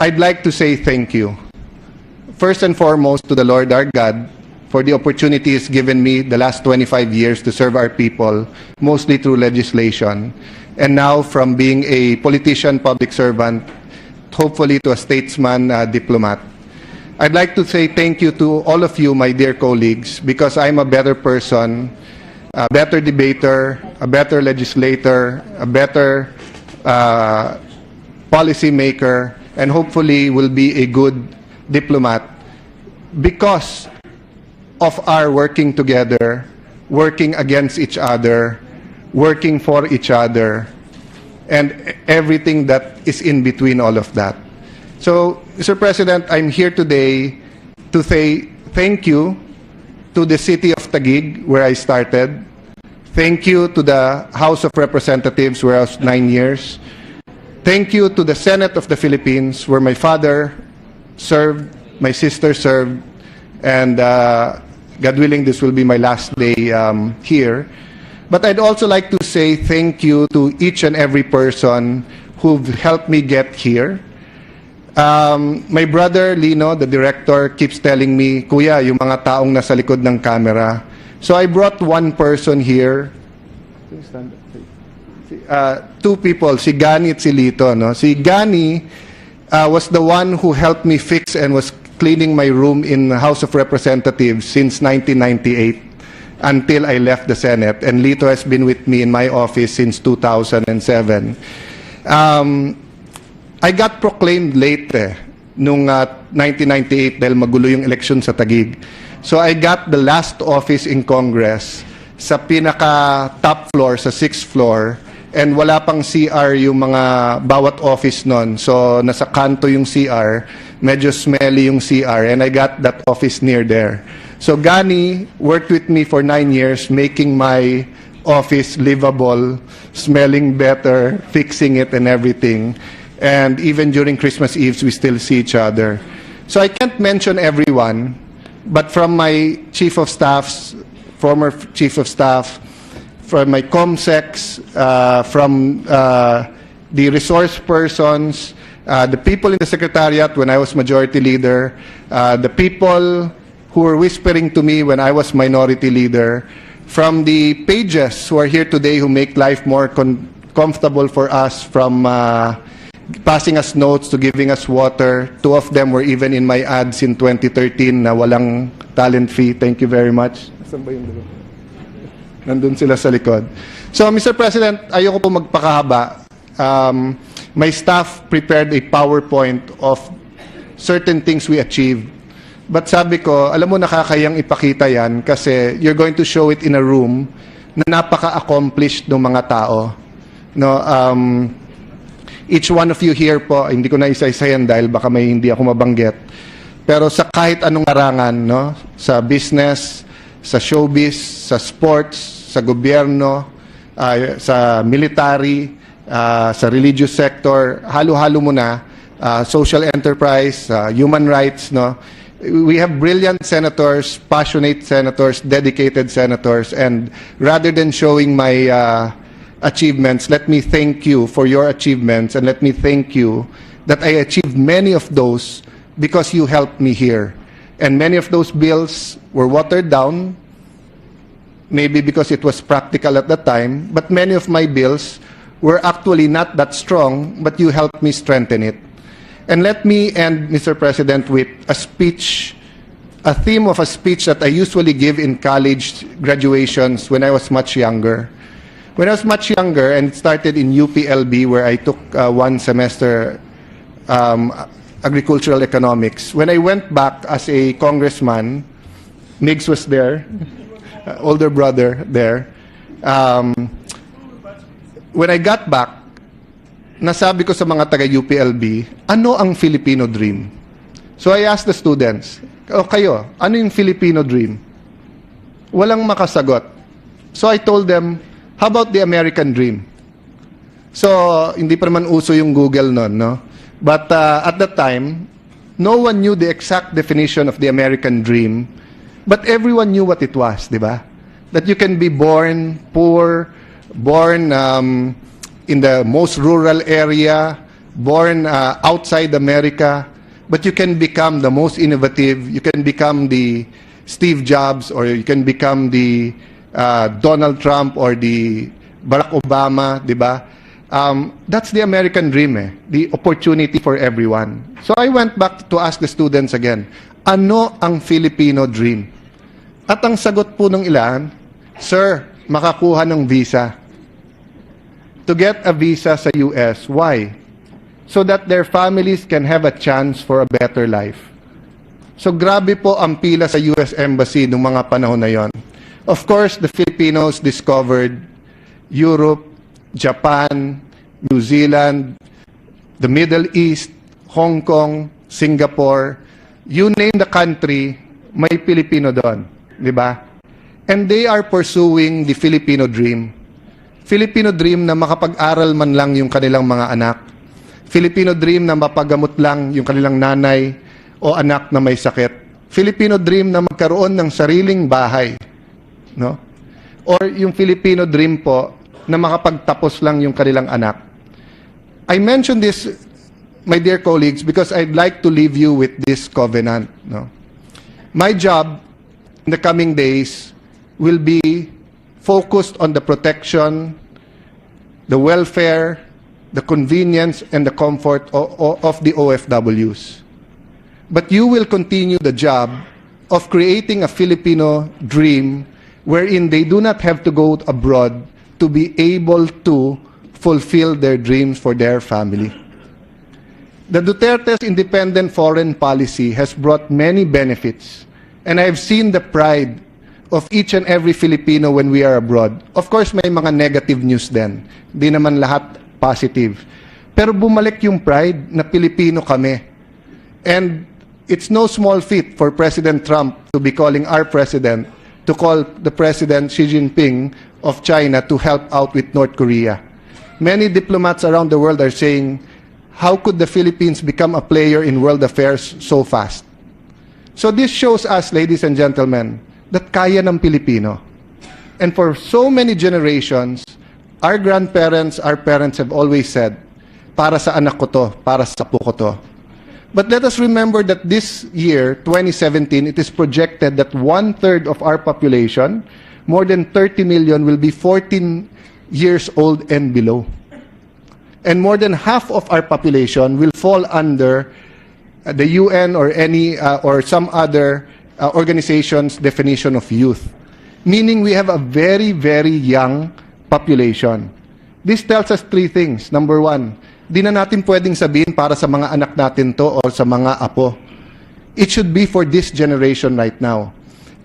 I'd like to say thank you. First and foremost to the Lord our God for the opportunity He's given me the last 25 years to serve our people, mostly through legislation. And now from being a politician, public servant, hopefully to a statesman, diplomat. I'd like to say thank you to all of you, my dear colleagues, because I'm a better person, a better debater, a better legislator, a better policy maker, and hopefully will be a good diplomat because of our working together, working against each other, working for each other, and everything that is in between all of that. So, Mr. President, I'm here today to say thank you to the city of Taguig, where I started. Thank you to the House of Representatives, where I was 9 years. Thank you to the Senate of the Philippines, where my father served, my sister served, and God willing, this will be my last day here. But I'd also like to say thank you to each and every person who've helped me get here. My brother, Lino, the director, keeps telling me, Kuya, yung mga taong nasa likod ng camera. So I brought one person here. Two people, si Gani at si Lito. No? Si Gani was the one who helped me fix and was cleaning my room in the House of Representatives since 1998 until I left the Senate. And Lito has been with me in my office since 2007. I got proclaimed late nung 1998 dahil magulo yung election sa Taguig. So I got the last office in Congress sa pinaka-top floor, sa 6th floor, and wala pang CR yung mga bawat office nun. So nasa kanto yung CR, medyo smelly yung CR, and I got that office near there. So Gani worked with me for 9 years, making my office livable, smelling better, fixing it and everything. And even during Christmas Eves, we still see each other. So I can't mention everyone, but from my chief of staffs, former chief of staff, from my COMSECs, from the resource persons, the people in the secretariat when I was majority leader, the people who were whispering to me when I was minority leader, from the pages who are here today who make life more comfortable for us, from passing us notes to giving us water. 2 of them were even in my ads in 2013 na walang talent fee. Thank you very much. Saan ba yung dalawa? Nandun sila sa likod. So, Mr. President, ayoko po magpakahaba. My staff prepared a PowerPoint of certain things we achieved. But sabi ko, alam mo, nakakayang ipakita yan kasi you're going to show it in a room na napaka-accomplished ng mga tao. No, each one of you here po, hindi ko na isa-isayan dahil baka may hindi ako mabanggit. Pero sa kahit anong arangan, no, sa business, sa showbiz, sa sports, sa gobyerno, sa military, sa religious sector, halo-halo mo na, social enterprise, human rights, no. We have brilliant senators, passionate senators, dedicated senators, and rather than showing my achievements, let me thank you for your achievements, and let me thank you that I achieved many of those because you helped me here. And many of those bills were watered down, maybe because it was practical at the time, but many of my bills were actually not that strong, but you helped me strengthen it. And let me end, Mr. President, with a speech, a theme of a speech that I usually give in college graduations when I was much younger. When I was much younger, and it started in UPLB, where I took 1 semester agricultural economics. When I went back as a congressman, Migs was there, older brother there. When I got back, nasabi ko sa mga taga-UPLB, ano ang Filipino dream? So I asked the students, o kayo, ano yung Filipino dream? Walang makasagot. So I told them, how about the American dream? So, hindi pa naman uso yung Google nun, no? But at that time, no one knew the exact definition of the American dream, but everyone knew what it was, di ba? That you can be born poor, born in the most rural area, born outside America, but you can become the most innovative, you can become the Steve Jobs, or you can become the Donald Trump or the Barack Obama, di ba? That's the American dream, the opportunity for everyone. So I went back to ask the students again, ano ang Filipino dream? At ang sagot po ng ilan, sir, makakuha ng visa. To get a visa sa US. Why? So that their families can have a chance for a better life. So grabe po ang pila sa US Embassy noong mga panahon na yon. Of course, the Filipinos discovered Europe, Japan, New Zealand, the Middle East, Hong Kong, Singapore. You name the country, may Pilipino doon. Di ba? And they are pursuing the Filipino dream. Filipino dream na makapag-aral man lang yung kanilang mga anak. Filipino dream na mapagamot lang yung kanilang nanay o anak na may sakit. Filipino dream na magkaroon ng sariling bahay. No? Or yung Filipino dream po na makapagtapos lang yung kanilang anak. I mention this, my dear colleagues, because I'd like to leave you with this covenant. No? My job in the coming days will be focused on the protection, the welfare, the convenience, and the comfort of the OFWs. But you will continue the job of creating a Filipino dream wherein they do not have to go abroad to be able to fulfill their dreams for their family. The Duterte's independent foreign policy has brought many benefits, and I have seen the pride of each and every Filipino when we are abroad. Of course, may mga negative news din. Di naman lahat positive. Pero bumalik yung pride na Pilipino kami. And it's no small feat for President Trump to be calling our president, to call the President Xi Jinping of China to help out with North Korea. Many diplomats around the world are saying, how could the Philippines become a player in world affairs so fast? So this shows us, ladies and gentlemen, that kaya ng Pilipino. And for so many generations, our grandparents, our parents have always said, para sa anak ko to, para sa apo ko to. But let us remember that this year, 2017, it is projected that 1/3 of our population, more than 30 million, will be 14 years old and below. And more than half of our population will fall under the UN or any or some other organization's definition of youth. Meaning we have a very, very young population. This tells us three things. Number one, di na natin pwedeng sabihin para sa mga anak natin to o sa mga apo. It should be for this generation right now.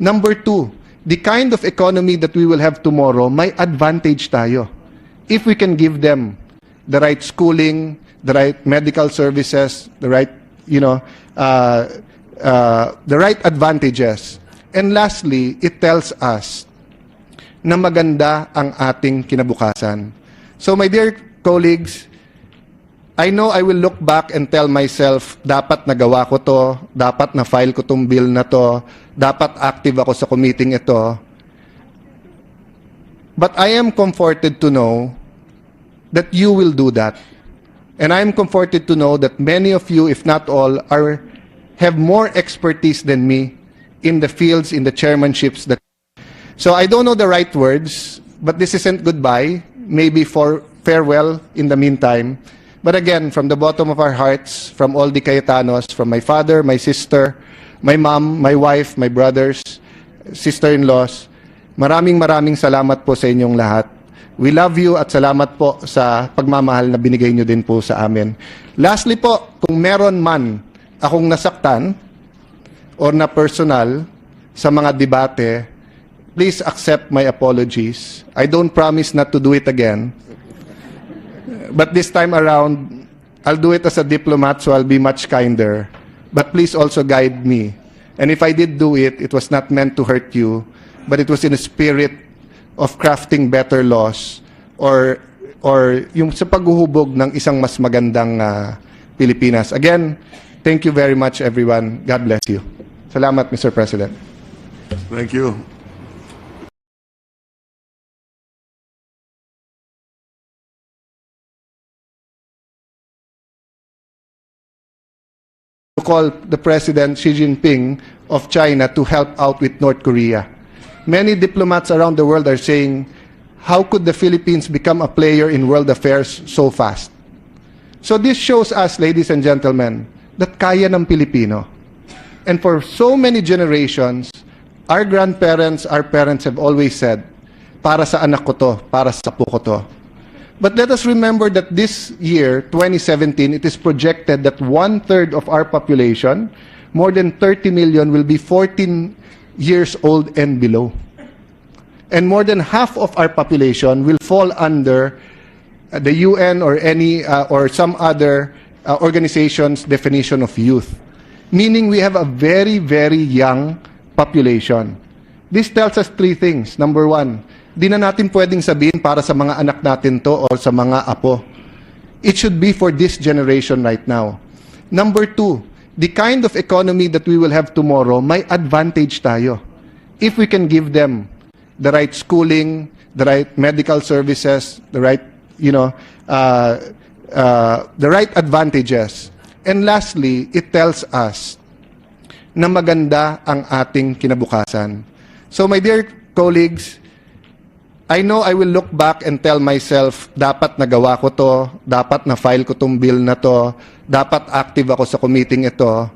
Number two, the kind of economy that we will have tomorrow, may advantage tayo. If we can give them the right schooling, the right medical services, the right, the right advantages. And lastly, it tells us na maganda ang ating kinabukasan. So my dear colleagues, I know I will look back and tell myself, dapat nagawa ko to, dapat na-file ko tong bill na to, dapat active ako sa committee ito. But I am comforted to know that you will do that. And I am comforted to know that many of you, if not all, have more expertise than me in the fields, in the chairmanships. So I don't know the right words, but this isn't goodbye, maybe for farewell in the meantime. But again, from the bottom of our hearts, from all the Cayetanos, from my father, my sister, my mom, my wife, my brothers, sister-in-laws, maraming salamat po sa inyong lahat. We love you at salamat po sa pagmamahal na binigay nyo din po sa amin. Lastly po, kung meron man akong nasaktan or na personal sa mga debate, please accept my apologies. I don't promise not to do it again. But this time around, I'll do it as a diplomat, so I'll be much kinder. But please also guide me. And if I did do it, it was not meant to hurt you, but it was in a spirit of crafting better laws or yung sa paghuhubog ng isang mas magandang Pilipinas. Again, thank you very much, everyone. God bless you. Salamat, Mr. President. Thank you. call the President Xi Jinping of China to help out with North Korea. Many diplomats around the world are saying, how could the Philippines become a player in world affairs so fast? So this shows us, ladies and gentlemen, that kaya ng Pilipino. And for so many generations, our grandparents, our parents have always said, para sa anak ko to, para sa apo ko to. But let us remember that this year, 2017, it is projected that 1/3 of our population, more than 30 million, will be 14 years old and below. And more than half of our population will fall under the UN or any or some other organization's definition of youth. Meaning we have a very, very young population. This tells us three things. Number one, di na natin pwedeng sabihin para sa mga anak natin to o sa mga apo. It should be for this generation right now. Number two, the kind of economy that we will have tomorrow, may advantage tayo. If we can give them the right schooling, the right medical services, the right, the right advantages. And lastly, it tells us na maganda ang ating kinabukasan. So my dear colleagues, I know I will look back and tell myself, dapat nagawa ko to, dapat na-file ko tong bill na to, dapat active ako sa committee ito.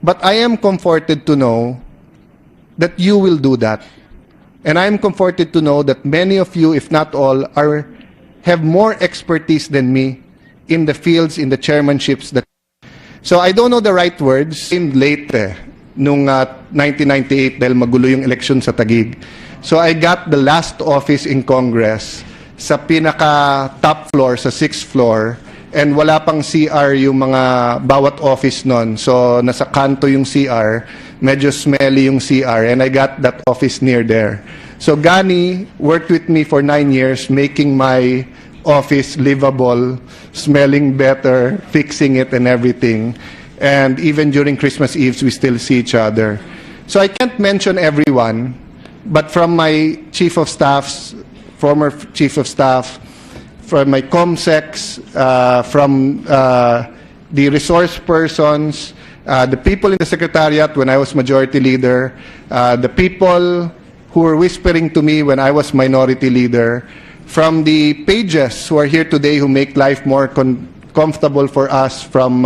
But I am comforted to know that you will do that. And I am comforted to know that many of you, if not all, have more expertise than me in the fields, in the chairmanships. So I don't know the right words. Late nung 1998 dahil magulo yung election sa Taguig. So I got the last office in Congress sa pinaka top floor, sa 6th floor, and wala pang CR yung mga bawat office nun. So nasa kanto yung CR, medyo smelly yung CR, and I got that office near there. So Gani worked with me for 9 years, making my office livable, smelling better, fixing it and everything. And even during Christmas Eves, we still see each other. So I can't mention everyone, but from my chief of staffs, former chief of staff, from my comsecs, from the resource persons, the people in the secretariat when I was majority leader, the people who were whispering to me when I was minority leader, from the pages who are here today who make life more comfortable for us, from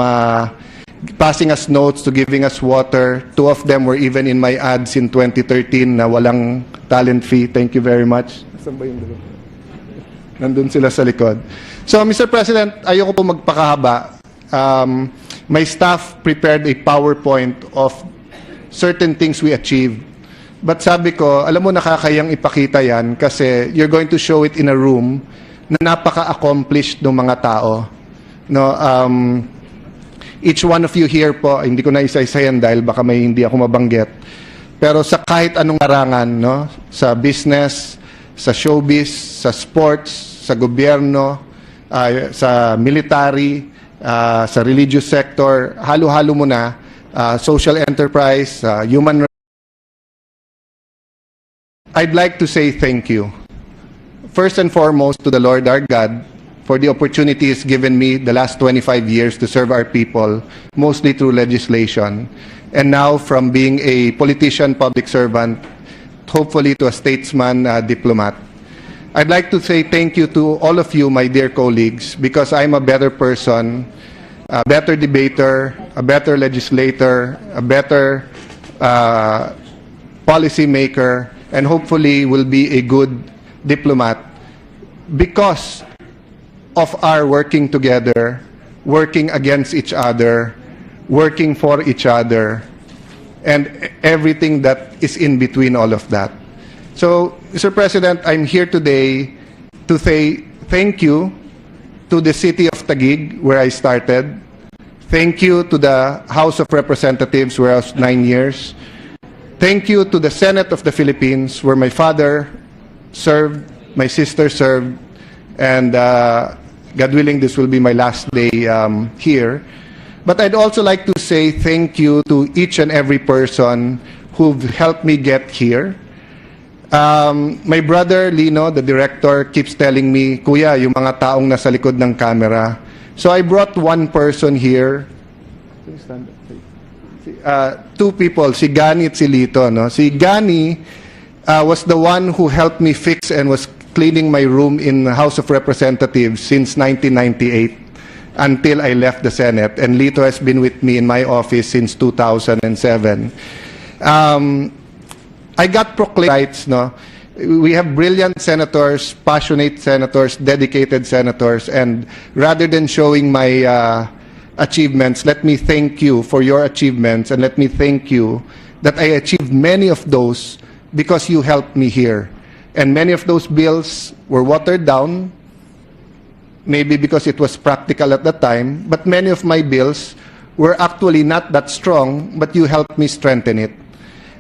passing us notes to giving us water. 2 of them were even in my ads in 2013 na walang talent fee. Thank you very much. Saan ba yung dalawa? Nandun sila sa likod. So, Mr. President, ayoko po magpakahaba. My staff prepared a PowerPoint of certain things we achieved. But sabi ko, alam mo, nakakayang ipakita yan kasi you're going to show it in a room na napaka-accomplished ng mga tao. No, each one of you here po, hindi ko na isa-isayan dahil baka may hindi ako mabanggit. Pero sa kahit anong larangan, no, sa business, sa showbiz, sa sports, sa gobyerno, sa military, sa religious sector, halo-halo mo na, social enterprise, human rights. I'd like to say thank you. First and foremost to the Lord our God for the opportunity He's given me the last 25 years to serve our people, mostly through legislation. And now from being a politician, public servant, hopefully to a statesman, diplomat. I'd like to say thank you to all of you, my dear colleagues, because I'm a better person, a better debater, a better legislator, a better policy maker, and hopefully will be a good diplomat because of our working together, working against each other, working for each other, and everything that is in between all of that. So, Mr. President, I'm here today to say thank you to the city of Taguig, where I started. Thank you to the House of Representatives, where I was 9 years. Thank you to the Senate of the Philippines, where my father served, my sister served, and God willing, this will be my last day here. But I'd also like to say thank you to each and every person who've helped me get here. My brother, Lino, the director, keeps telling me, Kuya, yung mga taong nasa likod ng camera. So I brought one person here two people, si Gani at si Lito. No? Si Gani was the one who helped me fix and was cleaning my room in the House of Representatives since 1998 until I left the Senate. And Lito has been with me in my office since 2007. I got proclaimed rights, no? We have brilliant senators, passionate senators, dedicated senators, and rather than showing my achievements, let me thank you for your achievements, and let me thank you that I achieved many of those because you helped me here. And many of those bills were watered down, maybe because it was practical at the time, but many of my bills were actually not that strong, but you helped me strengthen it.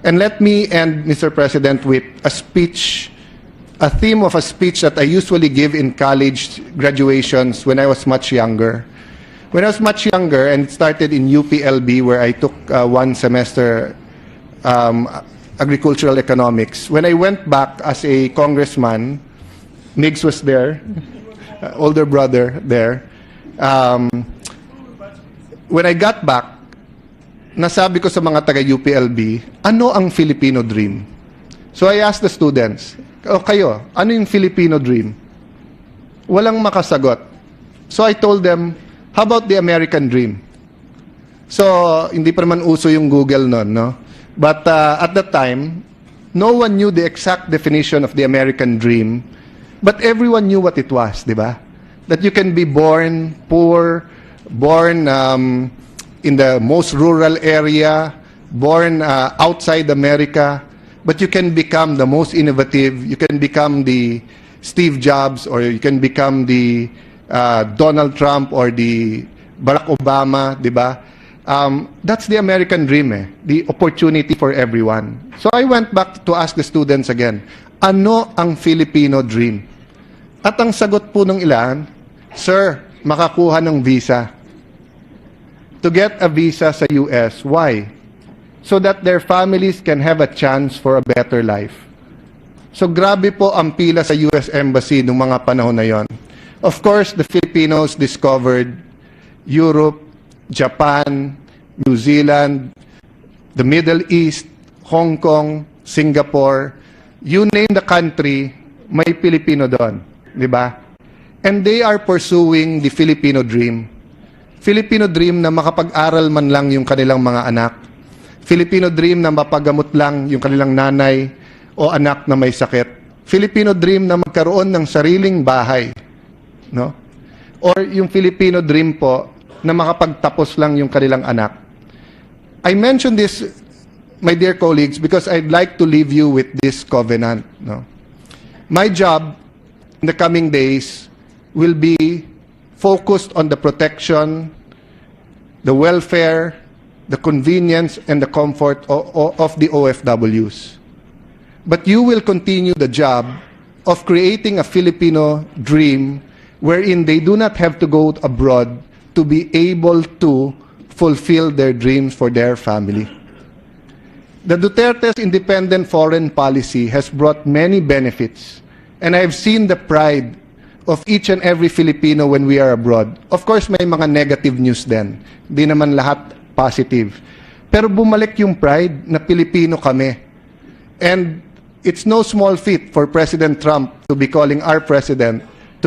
And let me end, Mr. President, with a speech, a theme of a speech that I usually give in college graduations when I was much younger. When I was much younger, and it started in UPLB, where I took one semester agricultural economics. When I went back as a congressman, Migs was there, older brother there. When I got back, nasabi ko sa mga taga-UPLB, ano ang Filipino dream? So I asked the students, o kayo, ano yung Filipino dream? Walang makasagot. So I told them, how about the American dream? So, hindi pa naman uso yung Google nun, no? But at that time, no one knew the exact definition of the American dream, but everyone knew what it was, di ba? That you can be born poor, born in the most rural area, born outside America, but you can become the most innovative, you can become the Steve Jobs, or you can become the Donald Trump or the Barack Obama, di ba? That's the American dream, the opportunity for everyone. So I went back to ask the students again, ano ang Filipino dream? At ang sagot po ng ilan, sir, makakuha ng visa. To get a visa sa US. Why? So that their families can have a chance for a better life. So grabe po ang pila sa US Embassy noong mga panahon na yon. Of course, the Filipinos discovered Europe, Japan, New Zealand, the Middle East, Hong Kong, Singapore. You name the country, may Pilipino doon. Di ba? And they are pursuing the Filipino dream. Filipino dream na makapag-aral man lang yung kanilang mga anak. Filipino dream na mapagamot lang yung kanilang nanay o anak na may sakit. Filipino dream na magkaroon ng sariling bahay. No? Or yung Filipino dream po na makapagtapos lang yung kanilang anak. I mention this, my dear colleagues, because I'd like to leave you with this covenant. No? My job in the coming days will be focused on the protection, the welfare, the convenience, and the comfort of the OFWs. But you will continue the job of creating a Filipino dream wherein they do not have to go abroad to be able to fulfill their dreams for their family. The Duterte's independent foreign policy has brought many benefits, and I have seen the pride of each and every Filipino when we are abroad. Of course, may mga negative news din. Di naman lahat positive. Pero bumalik yung pride na Pilipino kami. And it's no small feat for President Trump to be calling our president